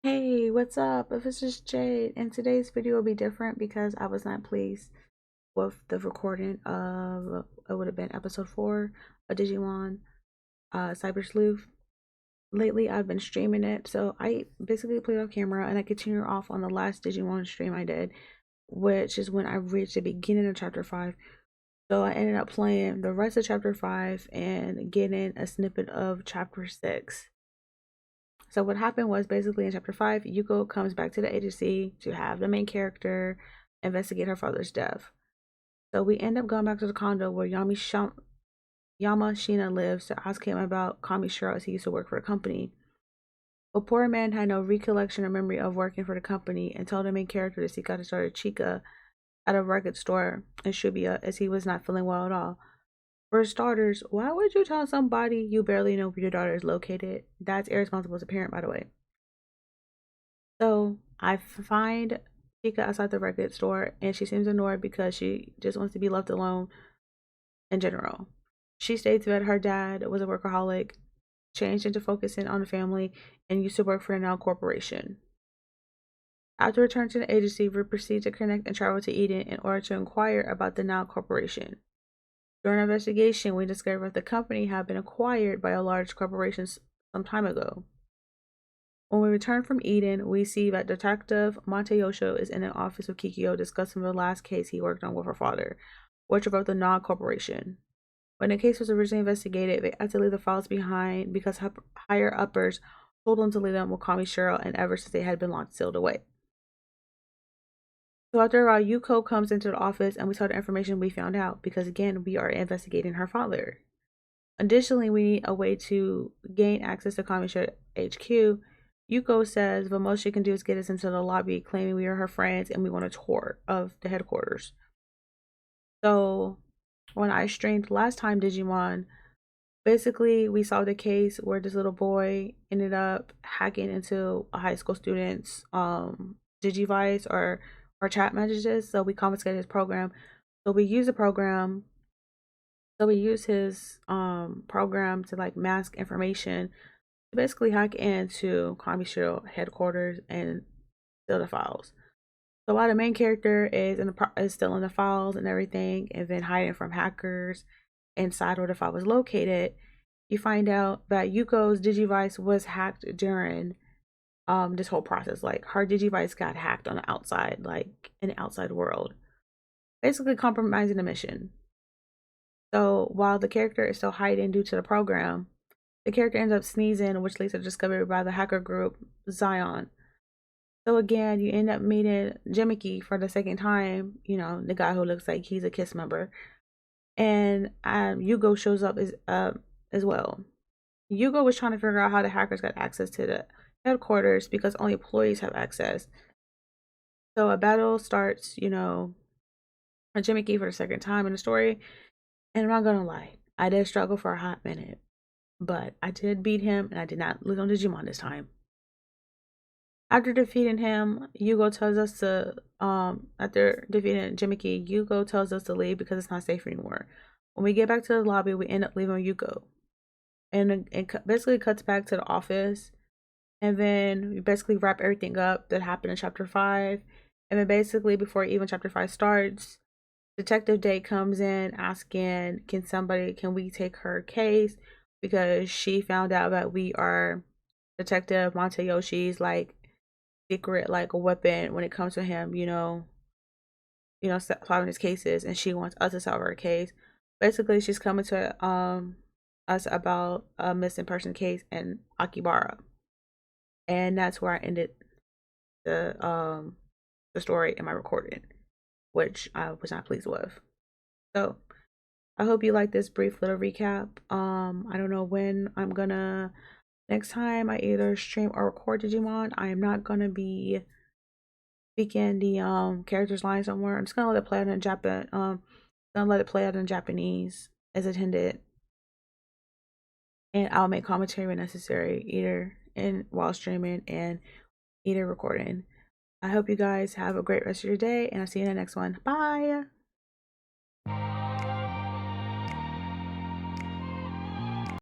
Hey, what's up? This is Jade, and today's video will be different because I was not pleased with the recording of it would have been episode 4 of Digimon Cyber Sleuth. Lately, I've been streaming it, so I basically played off camera and I continued off on the last Digimon stream I did, which is when I reached the beginning of chapter 5. So I ended up playing the rest of chapter 5 and getting a snippet of chapter 6. So what happened was basically in chapter 5, Yuuko comes back to the agency to have the main character investigate her father's death. So we end up going back to the condo where Yamashina lives to ask him about Kamishiro as he used to work for the company. But poor man had no recollection or memory of working for the company and told the main character to seek out his daughter Chika at a record store in Shibuya as he was not feeling well at all. For starters, why would you tell somebody you barely know where your daughter is located? That's irresponsible as a parent, by the way. So I find Chika outside the record store and she seems annoyed because she just wants to be left alone in general. She states that her dad was a workaholic, changed into focusing on the family, and used to work for the Now Corporation. After returning to the agency, we proceed to connect and travel to Eden in order to inquire about the Now Corporation. During our investigation, we discovered that the company had been acquired by a large corporation some time ago. When we return from Eden, we see that Detective Monteyosho is in an office with Kikyo discussing the last case he worked on with her father, which involved the Nog Corporation. When the case was originally investigated, they had to leave the files behind because higher uppers told them to leave them with Kamishiro, and ever since they had been locked sealed away. So after a while, Yuuko comes into the office and we tell the information we found out because again, we are investigating her father. Additionally, we need a way to gain access to Kamishiro HQ. Yuuko says the most she can do is get us into the lobby, claiming we are her friends and we want a tour of the headquarters. So when I streamed last time Digimon, basically we saw the case where this little boy ended up hacking into a high school student's Digivice or chat messages. So we confiscated his program. So we use the program. So we use his program to like mask information, basically hack into Kamishiro headquarters and steal the files. So while the main character is still in the files and everything, and then hiding from hackers inside where the file was located, you find out that Yuko's Digivice was hacked during this whole process. Like her Digivice got hacked on the outside, like in the outside world, basically compromising the mission. So while the character is still hiding due to the program, the character ends up sneezing, which leads to discovery by the hacker group Zion. So again, you end up meeting Jimiki for the second time, you know, the guy who looks like he's a KISS member. And Yugo shows up as well. Yugo was trying to figure out how the hackers got access to the headquarters because only employees have access. So a battle starts, you know, on Jimiki for the second time in the story. And I'm not gonna lie, I did struggle for a hot minute. But I did beat him and I did not lose on Digimon this time. After defeating him, Yugo tells us to after defeating Jimiki, Yugo tells us to leave because it's not safe anymore. When we get back to the lobby, we end up leaving Yugo. And it basically cuts back to the office. And then we basically wrap everything up that happened in chapter 5. And then basically before even chapter 5 starts, Detective Day comes in asking, can we take her case? Because she found out that we are Detective Monteyoshi's like secret like a weapon when it comes to him, solving his cases, and she wants us to solve her case. Basically, she's coming to us about a missing person case in Akibara, and that's where I ended the story in my recording, which I was not pleased with. So I hope you like this brief little recap. I don't know when I'm gonna next time I either stream or record Digimon. I am not gonna be speaking the character's line somewhere. I'm just gonna let it play out in Japanese as intended. And I'll make commentary when necessary, either while streaming and either recording. I hope you guys have a great rest of your day and I'll see you in the next one. Bye.